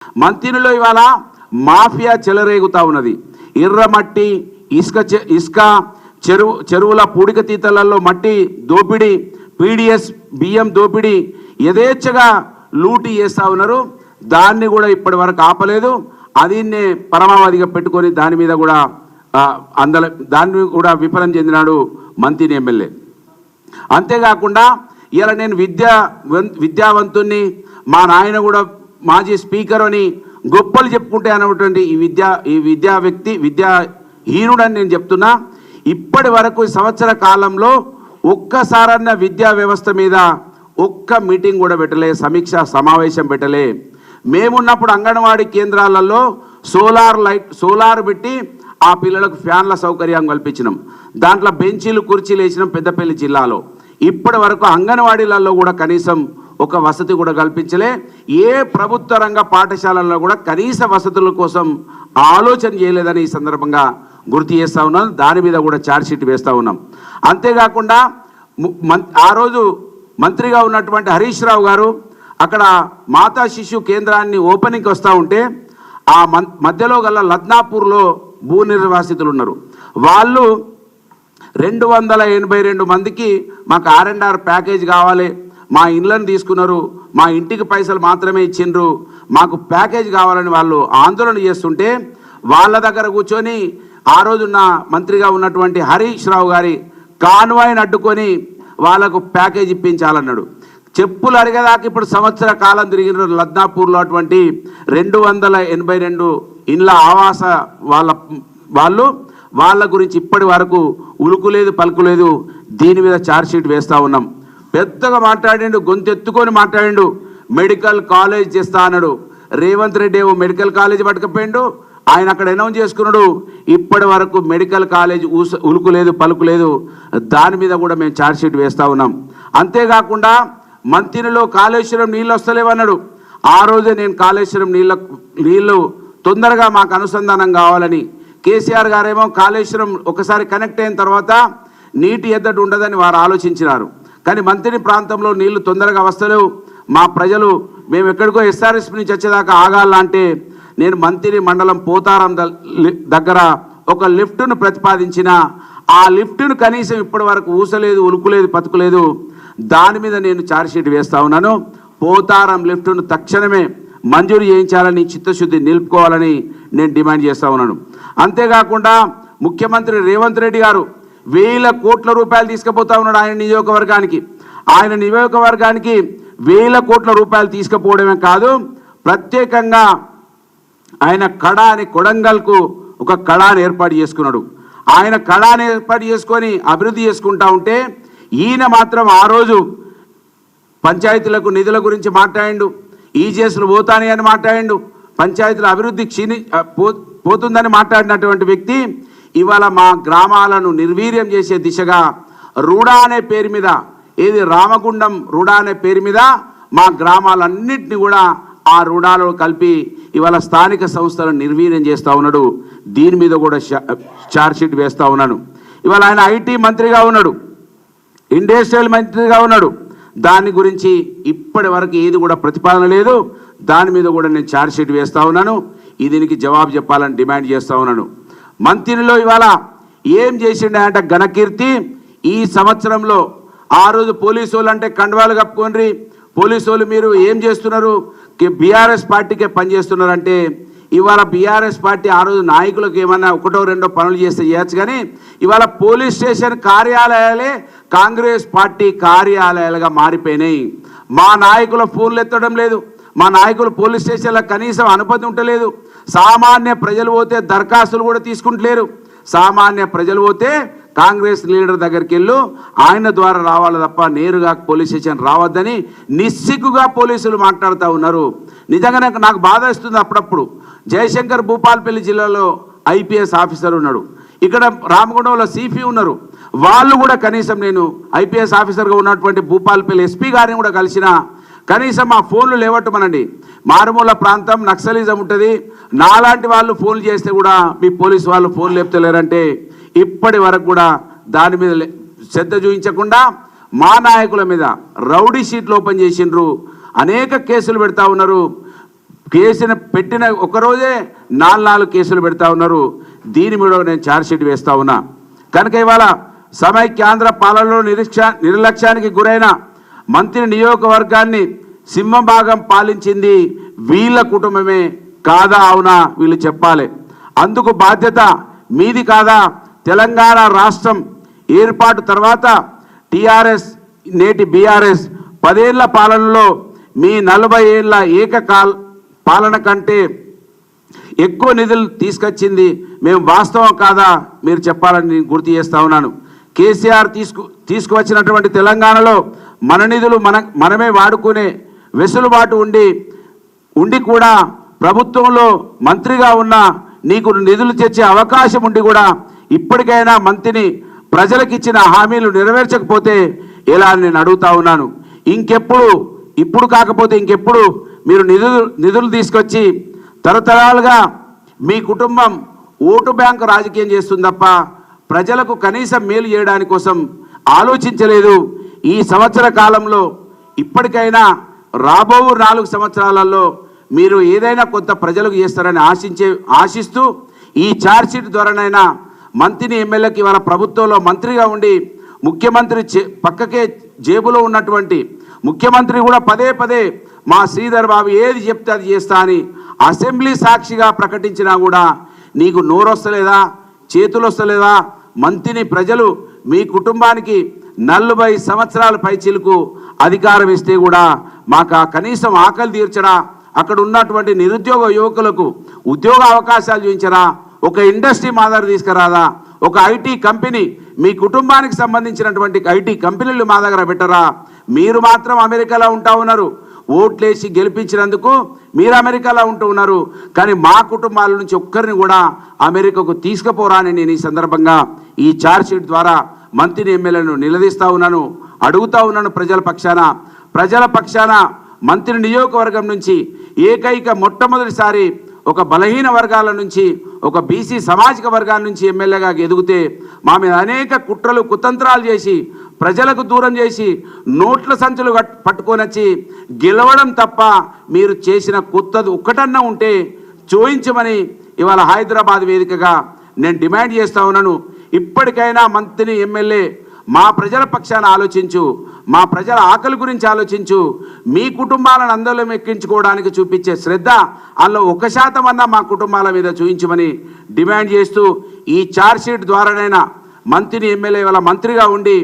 మంతినిలో ఇవాళ మాఫియా చెలరేగుతా ఉన్నది. ఎర్రమట్టి, ఇసుక చెరువుల పూడిక తీతలలో మట్టి దోపిడీ, పీడిఎస్ బియ్యం దోపిడీ యథేచ్ఛగా లూటీ చేస్తూ ఉన్నారు. దాన్ని కూడా ఇప్పటి వరకు ఆపలేదు. అదిన్నే పరమావధిగా పెట్టుకొని దాని మీద కూడా దాన్ని కూడా విఫలం చెందినాడు మంతిని ఎమ్మెల్యే. అంతేకాకుండా ఇలా నేను విద్యావంతుణ్ణి, మా నాయన కూడా మాజీ స్పీకర్ అని గొప్పలు చెప్పుకుంటే అన్నటువంటి ఈ విద్యాహీనుడని నేను చెప్తున్నా. ఇప్పటి వరకు సంవత్సర కాలంలో ఒక్కసారన్న విద్యా వ్యవస్థ మీద ఒక్క మీటింగ్ కూడా పెట్టలే, సమీక్ష సమావేశం పెట్టలే. మేమున్నప్పుడు అంగన్వాడీ కేంద్రాలలో సోలార్ పెట్టి ఆ పిల్లలకు ఫ్యాన్ల సౌకర్యం కల్పించినాం. దాంట్లో బెంచీలు కుర్చీలు వేసినాం పెద్దపల్లి జిల్లాలో. ఇప్పటి వరకు అంగన్వాడీలలో కూడా కనీసం ఒక వసతి కూడా కల్పించలే. ఏ ప్రభుత్వ రంగ పాఠశాలల్లో కూడా కనీస వసతుల కోసం ఆలోచన చేయలేదని ఈ సందర్భంగా గుర్తు చేస్తూ ఉన్నాం. దాని మీద కూడా ఛార్జ్షీట్ వేస్తూ ఉన్నాం. అంతేకాకుండా ఆ రోజు మంత్రిగా ఉన్నటువంటి హరీష్ రావు గారు అక్కడ మాతా శిశు కేంద్రాన్ని ఓపెనింగ్కి వస్తూ ఉంటే ఆ మధ్యలో గల లద్నాపూర్లో భూ నిర్వాసితులు ఉన్నారు. వాళ్ళు 282 మందికి మాకు R&R ప్యాకేజ్ కావాలి, మా ఇళ్ళని తీసుకున్నారు, మా ఇంటికి పైసలు మాత్రమే ఇచ్చిండ్రు, మాకు ప్యాకేజ్ కావాలని వాళ్ళు ఆందోళన చేస్తుంటే వాళ్ళ దగ్గర కూర్చొని ఆ రోజున్న మంత్రిగా ఉన్నటువంటి హరీష్ రావు గారి కాన్వాయ్ని అడ్డుకొని వాళ్ళకు ప్యాకేజ్ ఇప్పించాలన్నాడు. చెప్పులు అడిగేదాకా ఇప్పుడు సంవత్సర కాలం తిరిగిన లద్నాపూర్లో అటువంటి 282 ఇండ్ల ఆవాస వాళ్ళ గురించి ఇప్పటి వరకు ఉలుకులేదు పలుకులేదు. దీని మీద ఛార్జ్షీట్ వేస్తూ ఉన్నాం. పెద్దగా మాట్లాడిండు, గొంతెత్తుకొని మాట్లాడిండు, మెడికల్ కాలేజ్ చేస్తా అన్నాడు. రేవంత్ రెడ్డి ఏమో మెడికల్ కాలేజ్ పట్టుకపోయిండు, ఆయన అక్కడ అనౌన్స్ చేసుకున్నాడు. ఇప్పటి వరకు మెడికల్ కాలేజ్ ఉలుకులేదు పలుకులేదు. దాని మీద కూడా మేము ఛార్జ్షీట్ వేస్తూ ఉన్నాం. అంతేకాకుండా మంతినిలో కాళేశ్వరం నీళ్ళు వస్తలేవన్నాడు. ఆ రోజే నేను కాళేశ్వరం నీళ్ళు తొందరగా మాకు అనుసంధానం కావాలని, కేసీఆర్ గారేమో కాళేశ్వరం ఒకసారి కనెక్ట్ అయిన తర్వాత నీటి ఎద్దడి ఉండదని వారు ఆలోచించినారు. కానీ మంతిని ప్రాంతంలో నీళ్లు తొందరగా వస్తలేవు, మా ప్రజలు మేము ఎక్కడికో SRSP నుంచి వచ్చేదాకా ఆగాలంటే నేను మంతిని మండలం పోతారం దగ్గర ఒక లిఫ్ట్ను ప్రతిపాదించిన. ఆ లిఫ్ట్ను కనీసం ఇప్పటి వరకు ఊసలేదు, ఉలుకులేదు, పతుకులేదు. దాని మీద నేను ఛార్జ్షీట్ వేస్తూ ఉన్నాను. పోతారం లిఫ్ట్ను తక్షణమే మంజూరు చేయించాలని, చిత్తశుద్ధి నిలుపుకోవాలని నేను డిమాండ్ చేస్తూ ఉన్నాను. అంతేకాకుండా ముఖ్యమంత్రి రేవంత్ రెడ్డి గారు 1000 కోట్ల రూపాయలు తీసుకుపోతా ఉన్నాడు ఆయన నియోజకవర్గానికి. 1000 కోట్ల రూపాయలు తీసుకుపోవడమే కాదు, ప్రత్యేకంగా ఆయన కడా అని కొడంగల్కు ఒక కడాని ఏర్పాటు చేసుకున్నాడు. ఆయన కడాని ఏర్పాటు చేసుకొని అభివృద్ధి చేసుకుంటా ఉంటే ఈయన మాత్రం ఆ రోజు పంచాయతీలకు నిధుల గురించి మాట్లాడిండు, ఈజీఎస్లు పోతాని అని మాట్లాడిండు, పంచాయతీల అభివృద్ధి పోతుందని మాట్లాడినటువంటి వ్యక్తి ఇవాళ మా గ్రామాలను నిర్వీర్యం చేసే దిశగా రుడా అనే పేరు మీద, ఏది రామగుండం రుడా అనే పేరు మీద మా గ్రామాలన్నింటినీ కూడా ఆ రుడాలో కలిపి ఇవాళ స్థానిక సంస్థలను నిర్వీర్యం చేస్తూ ఉన్నాడు. దీని మీద కూడా ఛార్జ్షీట్ వేస్తూ ఉన్నాను. ఇవాళ ఆయన IT మంత్రిగా ఉన్నాడు, ఇండస్ట్రియల్ మంత్రిగా ఉన్నాడు. దాని గురించి ఇప్పటి వరకు ఏది కూడా ప్రతిపాదన లేదు. దాని మీద కూడా నేను ఛార్జ్షీట్ వేస్తూ ఉన్నాను. దీనికి జవాబు చెప్పాలని డిమాండ్ చేస్తూ ఉన్నాను. మంత్రిలో ఇవాళ ఏం చేసిండే ఘనకీర్తి. ఈ సంవత్సరంలో ఆ రోజు పోలీసు వాళ్ళు అంటే కండువాలు కప్పుకోండి, పోలీసు వాళ్ళు మీరు ఏం చేస్తున్నారు, BRS పార్టీకే పనిచేస్తున్నారంటే ఇవాళ BRS పార్టీ ఆ రోజు నాయకులకు ఏమన్నా 1-2 పనులు చేస్తే చేయొచ్చు, కానీ ఇవాళ పోలీస్ స్టేషన్ కార్యాలయాలే కాంగ్రెస్ పార్టీ కార్యాలయాలుగా మారిపోయినాయి. మా నాయకుల ఫోన్లు ఎత్తడం లేదు, మా నాయకులు పోలీస్ స్టేషన్లో కనీసం అనుమతి ఉండలేదు. సామాన్య ప్రజలు పోతే దరఖాస్తులు కూడా తీసుకుంటలేరు. సామాన్య ప్రజలు పోతే కాంగ్రెస్ లీడర్ దగ్గరికి వెళ్ళు, ఆయన ద్వారా రావాలి తప్ప నేరుగా పోలీస్ స్టేషన్ రావద్దని నిస్సిగ్గుగా పోలీసులు మాట్లాడుతూ ఉన్నారు. నిజంగానే నాకు బాధ ఇస్తుంది. అప్పుడప్పుడు జయశంకర్ భూపాలపల్లి జిల్లాలో IPS ఆఫీసర్ ఉన్నాడు, ఇక్కడ రామగుండంలో CP ఉన్నారు. వాళ్ళు కూడా కనీసం నేను IPS ఆఫీసర్గా ఉన్నటువంటి భూపాలపల్లి SP గారిని కూడా కలిసిన, కనీసం మా ఫోన్లు లేవట్టమనండి. మారుమూల ప్రాంతం, నక్సలిజం ఉంటుంది, నాలాంటి వాళ్ళు ఫోన్లు చేస్తే కూడా మీ పోలీసు వాళ్ళు ఫోన్లు లేపుతలేరంటే ఇప్పటి వరకు కూడా దాని మీద శ్రద్ధ చూపించకుండా మా నాయకుల మీద రౌడీ షీట్లు ఓపెన్ చేసిండ్రు, అనేక కేసులు పెడతా ఉన్నారు. కేసును పెట్టిన ఒకరోజే 4 కేసులు పెడతా ఉన్నారు. దీని మీద నేను ఛార్జ్షీట్ వేస్తా ఉన్నా. కనుక ఇవాళ సమైక్యాంధ్ర పాలనలో నిర్లక్ష్యానికి గురైన మంత్రి నియోజకవర్గాన్ని సింహభాగం పాలించింది వీళ్ళ కుటుంబమే కాదా అవునా వీళ్ళు చెప్పాలి. అందుకు బాధ్యత మీది కాదా? తెలంగాణ రాష్ట్రం ఏర్పాటు తర్వాత టీఆర్ఎస్ నేటి బీఆర్ఎస్ 10 ఏళ్ల పాలనలో మీ 40 ఏళ్ల పాలన కంటే ఎక్కువ నిధులు తీసుకొచ్చింది మేము వాస్తవం కాదా మీరు చెప్పాలని నేను గుర్తు చేస్తా ఉన్నాను. కేసీఆర్ తీసుకువచ్చినటువంటి తెలంగాణలో మన నిధులు మనమే వాడుకునే వెసులుబాటు ఉండి కూడా ప్రభుత్వంలో మంత్రిగా ఉన్న నీకు నిధులు తెచ్చే అవకాశం ఉండి కూడా ఇప్పటికైనా మంత్రిని ప్రజలకు ఇచ్చిన హామీలు నెరవేర్చకపోతే ఎలా నేను అడుగుతా ఉన్నాను. ఇప్పుడు కాకపోతే ఇంకెప్పుడు మీరు నిధులు తీసుకొచ్చి తరతరాలుగా మీ కుటుంబం ఓటు బ్యాంకు రాజకీయం చేస్తుంది తప్ప ప్రజలకు కనీసం మేలు చేయడానికి కోసం ఆలోచించలేదు. ఈ సంవత్సర కాలంలో ఇప్పటికైనా రాబో 4 సంవత్సరాలలో మీరు ఏదైనా కొంత ప్రజలకు చేస్తారని ఆశిస్తూ ఈ ఛార్జ్షీట్ ద్వారానైనా మంత్రిని ఎమ్మెల్యేకి వాళ్ళ ప్రభుత్వంలో మంత్రిగా ఉండి ముఖ్యమంత్రి పక్కకే జేబులో ఉన్నటువంటి ముఖ్యమంత్రి కూడా పదే మా శ్రీధర్ బాబు ఏది చెప్తే అది చేస్తా అని అసెంబ్లీ సాక్షిగా ప్రకటించినా కూడా నీకు నోరు వస్తలేదా, చేతులు వస్తలేదా? మంత్రిని ప్రజలు మీ కుటుంబానికి 40 సంవత్సరాల పైచిలకు అధికారం ఇస్తే కూడా మాకు కనీసం ఆకలి తీర్చరా? అక్కడ ఉన్నటువంటి నిరుద్యోగ యువకులకు ఉద్యోగ అవకాశాలు చూపించరా? ఒక ఇండస్ట్రీ మాదిరి తీసుకురాదా? ఒక ఐటీ కంపెనీ మీ కుటుంబానికి సంబంధించినటువంటి ఐటీ కంపెనీలు మా దగ్గర పెట్టరా? మీరు మాత్రం అమెరికాలో ఉంటా ఉన్నారు. ఓట్లేసి గెలిపించినందుకు మీరు అమెరికాలో ఉంటూ ఉన్నారు. కానీ మా కుటుంబాల నుంచి ఒక్కరిని కూడా అమెరికాకు తీసుకుపోరాని నేను ఈ సందర్భంగా ఈ ఛార్జ్షీట్ ద్వారా మంత్రిని ఎమ్మెల్యేలను నిలదీస్తా ఉన్నాను, అడుగుతా ఉన్నాను. ప్రజల పక్షాన మంత్రి నియోజకవర్గం నుంచి మొట్టమొదటిసారి ఒక బలహీన వర్గాల నుంచి ఒక బీసీ సామాజిక వర్గాల నుంచి ఎమ్మెల్యేగా ఎదిగితే మా మీద అనేక కుట్రలు కుతంత్రాలు చేసి ప్రజలకు దూరం చేసి నోట్ల సంచులు పట్టుకొని వచ్చి గెలవడం తప్ప మీరు చేసిన కొత్తది ఒక్కటన్నా ఉంటే చూయించమని ఇవాళ హైదరాబాద్ వేదికగా నేను డిమాండ్ చేస్తా ఉన్నాను. ఇప్పటికైనా మంత్రి ఎమ్మెల్యే మా ప్రజల పక్షాన ఆలోచించు, మా ప్రజల ఆకలి గురించి ఆలోచించు. మీ కుటుంబాలను అందరం ఎక్కించుకోవడానికి చూపించే శ్రద్ధ అందులో 1% అన్నా మా కుటుంబాల మీద చూపించమని డిమాండ్ చేస్తూ ఈ ఛార్జ్షీట్ ద్వారానైనా మంత్రిని ఎమ్మెల్యే వాళ్ళ మంత్రిగా ఉండి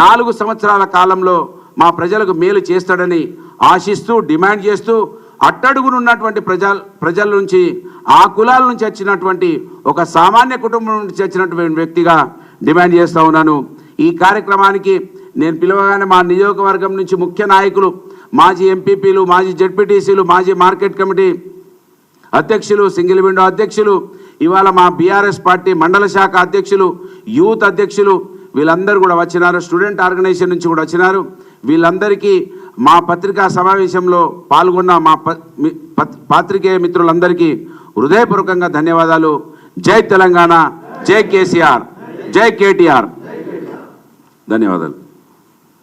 4 సంవత్సరాల కాలంలో మా ప్రజలకు మేలు చేస్తాడని ఆశిస్తూ డిమాండ్ చేస్తూ అట్టడుగునున్నటువంటి ప్రజల నుంచి ఆ కులాల నుంచి వచ్చినటువంటి ఒక సామాన్య కుటుంబం నుంచి వచ్చినటువంటి వ్యక్తిగా డిమాండ్ చేస్తూ ఉన్నాను. ఈ కార్యక్రమానికి నేను పిలవగానే మా నియోజకవర్గం నుంచి ముఖ్య నాయకులు, మాజీ ఎంపీపీలు, మాజీ జెడ్పీటీసీలు, మాజీ మార్కెట్ కమిటీ అధ్యక్షులు, సింగిల్ విండో అధ్యక్షులు, ఇవాళ మా బీఆర్ఎస్ పార్టీ మండల శాఖ అధ్యక్షులు, యూత్ అధ్యక్షులు వీళ్ళందరూ కూడా వచ్చినారు. స్టూడెంట్ ఆర్గనైజేషన్ నుంచి కూడా వచ్చినారు. వీళ్ళందరికీ మా పత్రికా సమావేశంలో పాల్గొన్న మా పాత్రికేయ మిత్రులందరికీ హృదయపూర్వకంగా ధన్యవాదాలు. జై తెలంగాణ, జై కేసీఆర్, జై కేటీఆర్. ధన్యవాదాలు.